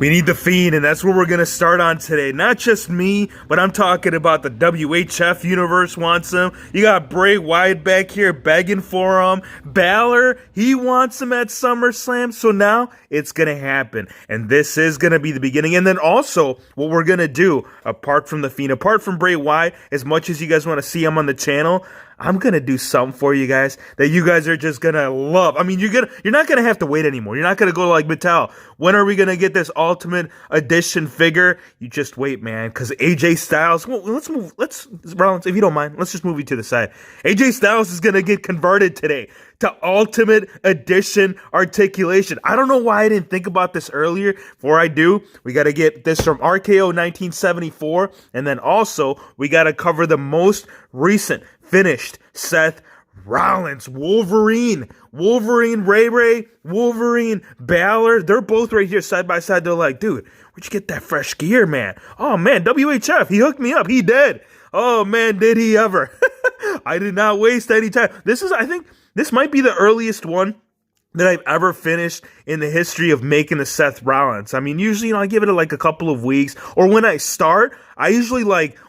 We need the Fiend, and that's what we're going to start on today. Not just me, but I'm talking about the WHF universe wants him. You got Bray Wyatt back here begging for him. Balor, he wants him at SummerSlam, so now it's going to happen. And this is going to be the beginning. And then also, what we're going to do, apart from the Fiend, apart from Bray Wyatt, as much as you guys want to see him on the channel, I'm going to do something for you guys that you guys are just going to love. I mean, you're not going to have to wait anymore. You're not going to go like Mattel. When are we going to get this Ultimate Edition figure? You just wait, man, because AJ Styles, well, Rollins, if you don't mind, let's just move you to the side. AJ Styles is going to get converted today to Ultimate Edition articulation. I don't know why I didn't think about this earlier. Before I do, we got to get this from RKO 1974, and then also we got to cover the most recent finished Seth Rollins, Wolverine, Ray, Wolverine, Balor. They're both right here side by side. They're like, dude, where'd you get that fresh gear, man? Oh, man, WHF, he hooked me up. He did. Oh, man, did he ever? I did not waste any time. I think this might be the earliest one that I've ever finished in the history of making a Seth Rollins. I mean, usually, I give it like a couple of weeks, or when I start, I usually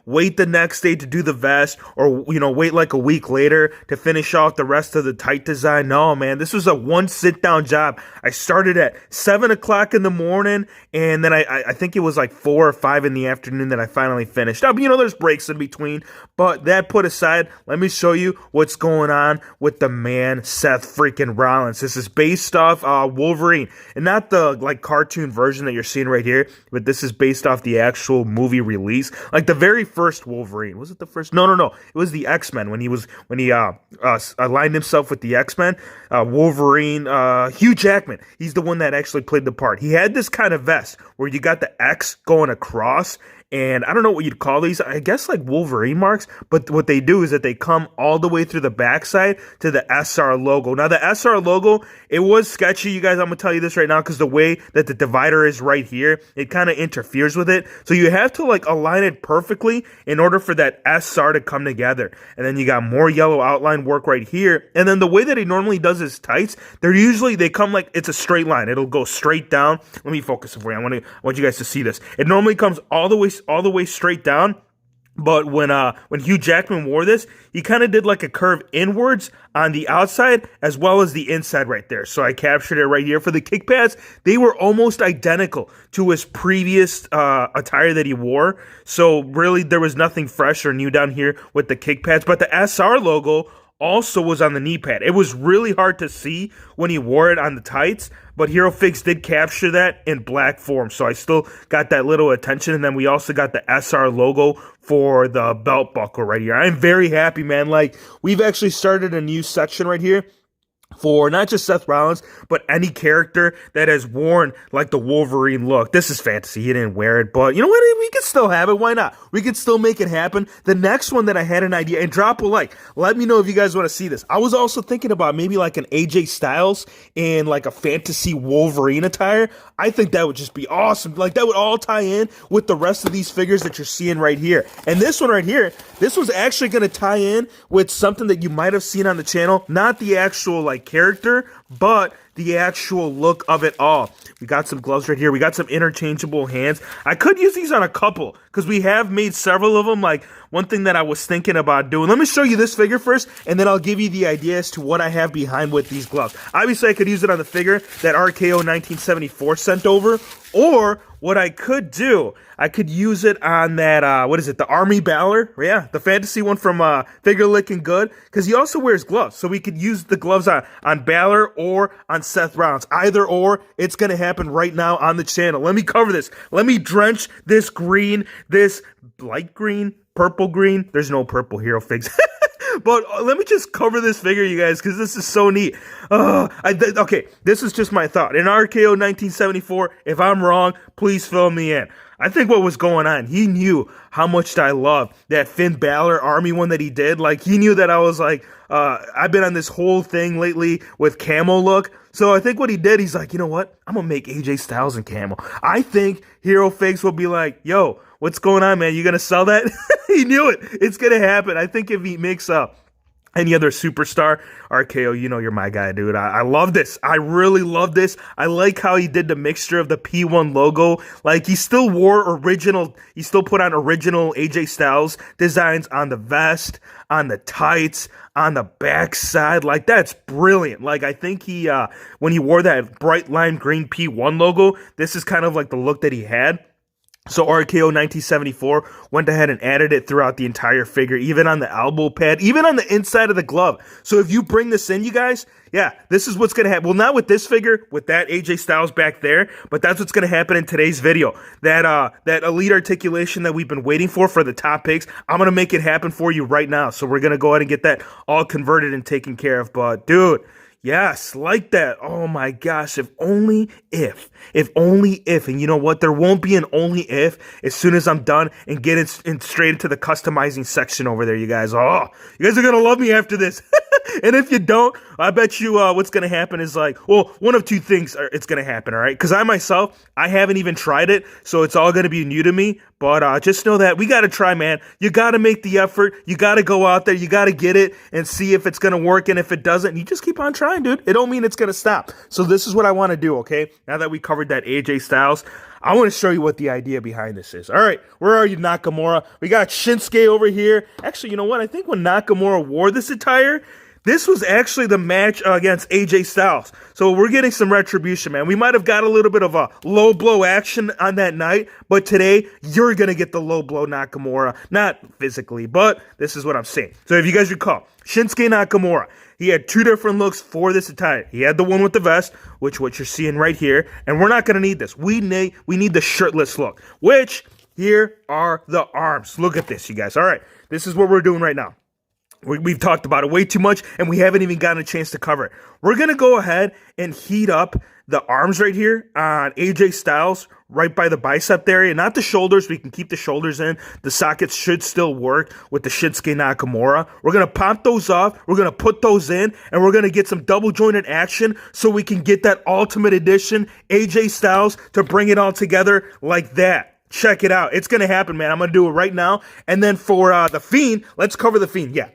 wait the next day to do the vest, or, wait like a week later to finish off the rest of the tight design. No, man, this was a one sit down job. I started at 7 o'clock in the morning, and then I think it was like 4 or 5 in the afternoon that I finally finished up. There's breaks in between, but that put aside, let me show you what's going on with the man, Seth freaking Rollins. This is based off Wolverine, and not the cartoon version that you're seeing right here, but this is based off the actual movie release. Like the very first Wolverine. Was it the first? No. It was the X-Men when he aligned himself with the X-Men. Wolverine, Hugh Jackman. He's the one that actually played the part. He had this kind of vest where you got the X going across, and I don't know what you'd call these. I guess like Wolverine marks, but what they do is that they come all the way through the backside to the SR logo. Now, the SR logo, it was sketchy, you guys. I'm going to tell you this right now because the way that the divider is right here, it kind of interferes with it. So you have to align it perfectly in order for that SR to come together. And then you got more yellow outline work right here. And then the way that he normally does his tights, they come it's a straight line. It'll go straight down. Let me focus it for you. I want you guys to see this. It normally comes all the way straight down. But when Hugh Jackman wore this, he kind of did a curve inwards on the outside as well as the inside right there. So I captured it right here. For the kick pads, they were almost identical to his previous attire that he wore. So really, there was nothing fresh or new down here with the kick pads. But the SR logo also was on the knee pad. It was really hard to see when he wore it on the tights, but Hero Fix did capture that in black form, so I still got that little attention. And then we also got the SR logo for the belt buckle right here. I'm very happy, man. We've actually started a new section right here for not just Seth Rollins, but any character that has worn the Wolverine look. This is fantasy. He didn't wear it, but you know what? We can still have it. Why not? We can still make it happen. The next one that I had an idea, and drop a like. Let me know if you guys want to see this. I was also thinking about maybe an AJ Styles in a fantasy Wolverine attire. I think that would just be awesome. That would all tie in with the rest of these figures that you're seeing right here. And this one right here, this was actually going to tie in with something that you might have seen on the channel. Not the actual character, but the actual look of it all. We got some gloves right here. We got some interchangeable hands. I could use these on a couple because we have made several of them. One thing that I was thinking about doing. Let me show you this figure first, and then I'll give you the idea as to what I have behind with these gloves. Obviously, I could use it on the figure that RKO 1974 sent over, or what I could do, I could use it on that, the Army Balor? Yeah, the fantasy one from Figure Licking Good, because he also wears gloves, so we could use the gloves on Balor or on Seth Rollins. Either or, it's going to happen right now on the channel. Let me cover this. Let me drench this green, this light green, purple green. There's no purple Hero Figs. But let me just cover this figure, you guys, because this is so neat. Okay, this is just my thought. In RKO 1974, if I'm wrong, please fill me in. I think what was going on, he knew how much I love that Finn Balor Army one that he did. He knew that I was I've been on this whole thing lately with camo look. So I think what he did, he's like, you know what? I'm going to make AJ Styles in camo. I think Hero Figs will be like, yo, what's going on, man? You going to sell that? He knew it. It's going to happen. I think if he makes any other superstar. RKO, you know you're my guy, dude. I love this. I really love this. I like how he did the mixture of the P1 logo. Like, he still he still put on original AJ Styles designs on the vest, on the tights, on the backside. Like, that's brilliant. Like, I think he, when he wore that bright lime green P1 logo, this is kind of like the look that he had. So RKO 1974 went ahead and added it throughout the entire figure, even on the elbow pad, even on the inside of the glove. So if you bring this in, you guys, yeah, this is what's going to happen. Well, not with this figure, with that AJ Styles back there, but that's what's going to happen in today's video. That elite articulation that we've been waiting for the top picks, I'm going to make it happen for you right now. So we're going to go ahead and get that all converted and taken care of. But dude, yes, like that. Oh my gosh, if only if, and you know what? There won't be an only if as soon as I'm done and get straight into the customizing section over there, you guys. Oh, you guys are going to love me after this. And if you don't, I bet you what's going to happen is like, well, one of two things it's going to happen, all right? Because I myself, I haven't even tried it, so it's all going to be new to me. But just know that we got to try, man. You got to make the effort. You got to go out there. You got to get it and see if it's going to work. And if it doesn't, you just keep on trying, dude. It don't mean it's going to stop. So this is what I want to do, okay? Now that we covered that AJ Styles, I want to show you what the idea behind this is. All right, where are you, Nakamura? We got Shinsuke over here. Actually, you know what? I think when Nakamura wore this attire, this was actually the match against AJ Styles. So we're getting some retribution, man. We might have got a little bit of a low blow action on that night, but today you're going to get the low blow Nakamura. Not physically, but this is what I'm saying. So if you guys recall, Schinsky Nakamura, he had two different looks for this attire. He had the one with the vest, which what you're seeing right here, and we're not going to need this. We need the shirtless look, which here are the arms. Look at this, you guys. All right, this is what we're doing right now. We've talked about it way too much, and we haven't even gotten a chance to cover it. We're going to go ahead and heat up the arms right here on AJ Styles, right by the bicep area. Not the shoulders. We can keep the shoulders in. The sockets should still work with the Shinsuke Nakamura. We're going to pop those off. We're going to put those in, and we're going to get some double jointed action so we can get that Ultimate Edition AJ Styles to bring it all together like that. Check it out. It's going to happen, man. I'm going to do it right now. And then for the Fiend, let's cover the Fiend. Yeah,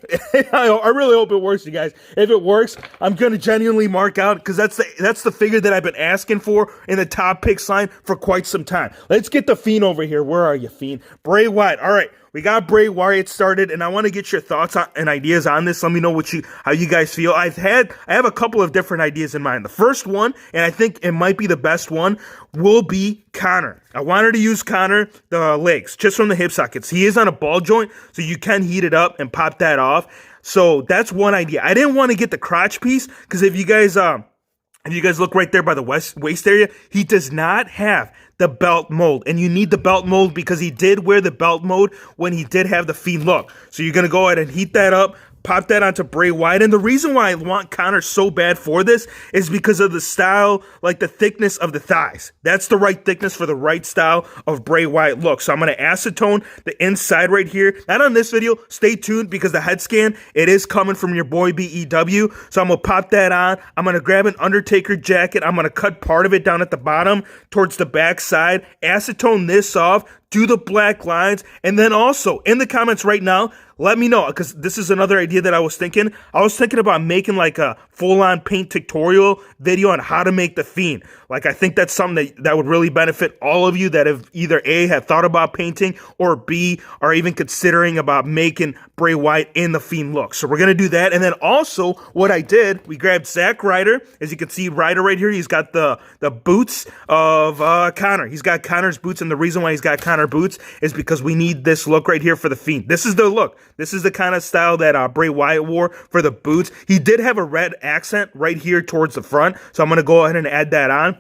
I really hope it works, you guys. If it works, I'm going to genuinely mark out because that's the figure that I've been asking for in the top picks line for quite some time. Let's get the Fiend over here. Where are you, Fiend? Bray Wyatt. All right. We got Bray Wyatt started, and I want to get your thoughts and ideas on this. Let me know how you guys feel. I have a couple of different ideas in mind. The first one, and I think it might be the best one, will be Connor. I wanted to use Connor, the legs, just from the hip sockets. He is on a ball joint, so you can heat it up and pop that off. So that's one idea. I didn't want to get the crotch piece, because if you guys look right there by the waist area, he does not have the belt mold. And you need the belt mold because he did wear the belt mold when he did have the Fiend look. So you're going to go ahead and heat that up, pop that onto Bray Wyatt. And the reason why I want Connor so bad for this is because of the style, like the thickness of the thighs. That's the right thickness for the right style of Bray Wyatt look. So I'm going to acetone the inside right here. Not on this video. Stay tuned because the head scan, it is coming from your boy BEW. So I'm going to pop that on. I'm going to grab an Undertaker jacket. I'm going to cut part of it down at the bottom towards the back side. Acetone this off. Do the black lines. And then also in the comments right now, let me know, because this is another idea that I was thinking. I was thinking about making like a full-on paint tutorial video on how to make the Fiend. Like, I think that's something that would really benefit all of you that have either A, have thought about painting, or B, are even considering about making Bray Wyatt in the Fiend look. So we're going to do that. And then also what I did, we grabbed Zack Ryder. As you can see, Ryder right here, he's got the boots of Connor. He's got Connor's boots, and the reason why he's got Connor boots is because we need this look right here for the Fiend. This is the look. This is the kind of style that Bray Wyatt wore for the boots. He did have a red accent right here towards the front, so I'm going to go ahead and add that on.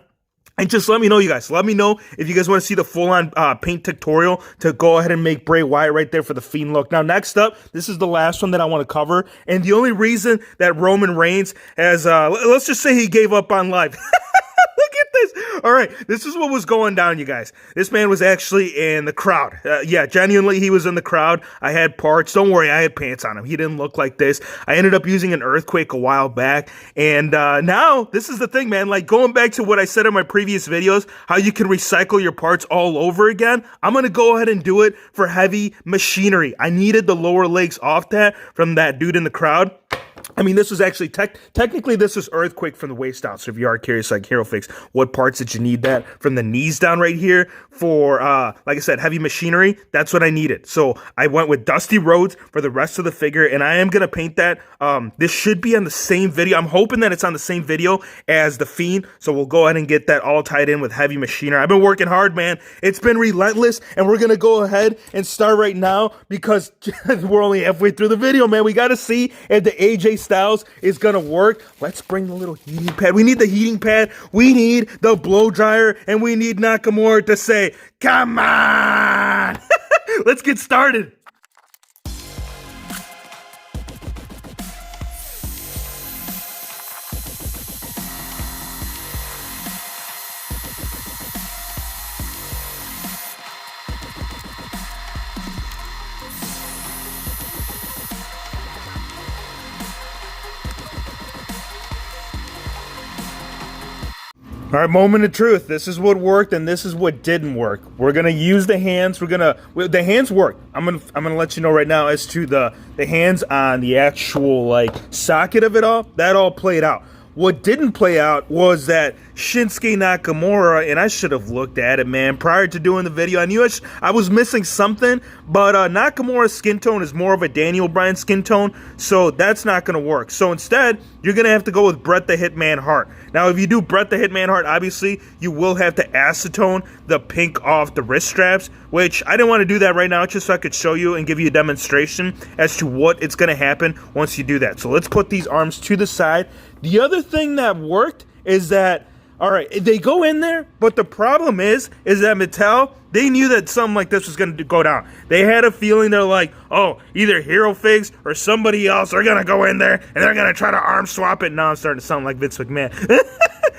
And just let me know, you guys. Let me know if you guys want to see the full-on paint tutorial to go ahead and make Bray Wyatt right there for the Fiend look. Now, next up, this is the last one that I want to cover. And the only reason that Roman Reigns has, let's just say he gave up on life. Look at this. All right, this is what was going down, you guys. This man was actually in the crowd. Yeah, genuinely, he was in the crowd. I had parts. Don't worry, I had pants on him. He didn't look like this. I ended up using an earthquake a while back. And now, this is the thing, man. Like, going back to what I said in my previous videos, how you can recycle your parts all over again, I'm going to go ahead and do it for heavy machinery. I needed the lower legs off that from that dude in the crowd. I mean, this was actually technically this was earthquake from the waist down. So if you are curious, like Hero Fix, what parts did you need that from the knees down right here for, like I said, heavy machinery? That's what I needed. So I went with Dusty Rhodes for the rest of the figure, and I am going to paint that. This should be on the same video. I'm hoping that it's on the same video as The Fiend. So we'll go ahead and get that all tied in with heavy machinery. I've been working hard, man. It's been relentless, and we're going to go ahead and start right now because we're only halfway through the video, man. We got to see if the AJ Styles is gonna work. Let's bring the little heating pad. We need the heating pad, we need the blow dryer, and we need Nakamura to say, come on. Let's get started. All right, moment of truth. This is what worked and this is what didn't work. We're gonna use the hands. The hands work. I'm gonna let you know right now as to the hands on the actual like socket of it all. That all played out. What didn't play out was that Schinsky Nakamura, and I should have looked at it, man, prior to doing the video. I knew I was missing something, but Nakamura's skin tone is more of a Daniel Bryan skin tone, so that's not going to work. So instead, you're going to have to go with Bret the Hitman Hart. Now, if you do Bret the Hitman Hart, obviously, you will have to acetone the pink off the wrist straps, which I didn't want to do that right now, just so I could show you and give you a demonstration as to what it's going to happen once you do that. So let's put these arms to the side. The other thing that worked is that, all right, they go in there, but the problem is that Mattel, they knew that something like this was going to go down. They had a feeling, they're like, oh, either Hero Figs or somebody else are going to go in there and they're going to try to arm swap it. Now I'm starting to sound like Vince McMahon.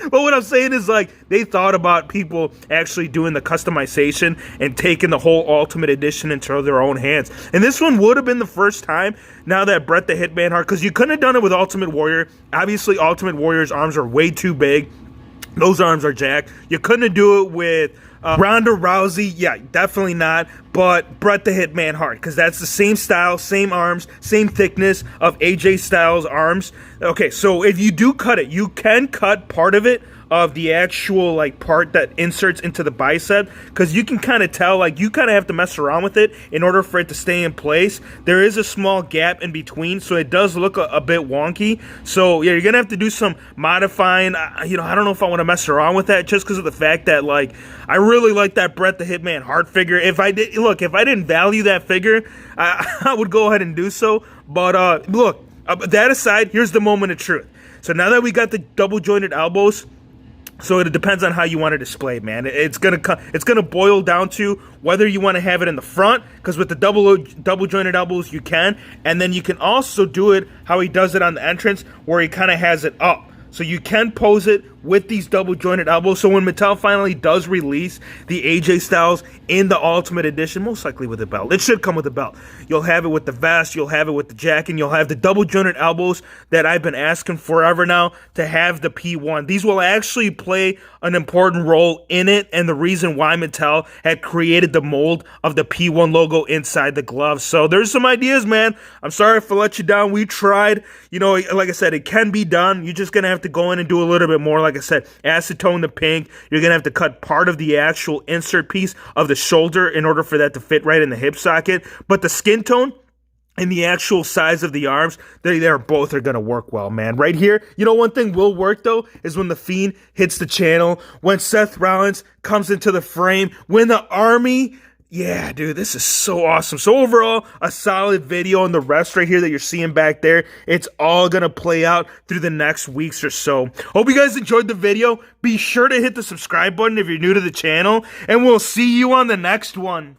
But what I'm saying is, like, they thought about people actually doing the customization and taking the whole Ultimate Edition into their own hands. And this one would have been the first time now that Bret the Hitman Hart, because you couldn't have done it with Ultimate Warrior. Obviously, Ultimate Warrior's arms are way too big. Those arms are jacked. You couldn't do it with Ronda Rousey. Yeah, definitely not. But Bret the Hitman Hart, because that's the same style, same arms, same thickness of AJ Styles' arms. Okay, so if you do cut it, you can cut part of it, of the actual like part that inserts into the bicep, because you can kind of tell, like, you kind of have to mess around with it in order for it to stay in place. There is a small gap in between, so it does look a bit wonky. So yeah, you're gonna have to do some modifying. I don't know if I want to mess around with that, just because of the fact that, like, I really like that Bret the Hitman Hart figure. If I didn't value that figure, I would go ahead and do so. But that aside, here's the moment of truth. So now that we got the double jointed elbows, so it depends on how you want to display it, man. It's gonna boil down to whether you want to have it in the front, because with the double jointed elbows you can, and then you can also do it how he does it on the entrance, where he kind of has it up. So you can pose it with these double jointed elbows. So when Mattel finally does release the AJ Styles in the Ultimate Edition, most likely with a belt, it should come with a belt. You'll have it with the vest, you'll have it with the jacket, and you'll have the double jointed elbows that I've been asking forever now to have the P1. These will actually play an important role in it, and the reason why Mattel had created the mold of the P1 logo inside the glove. So there's some ideas, man. I'm sorry if I let you down. We tried. Like I said, it can be done. You're just going to have to go in and do a little bit more. Like I said, acetone the pink. You're going to have to cut part of the actual insert piece of the shoulder in order for that to fit right in the hip socket. But the skin tone and the actual size of the arms, they're both are going to work well, man. Right here, one thing will work, though, is when the Fiend hits the channel, when Seth Rollins comes into the frame, when the Army... Yeah, dude, this is so awesome. So overall, a solid video, and the rest right here that you're seeing back there, it's all going to play out through the next weeks or so. Hope you guys enjoyed the video. Be sure to hit the subscribe button if you're new to the channel, and we'll see you on the next one.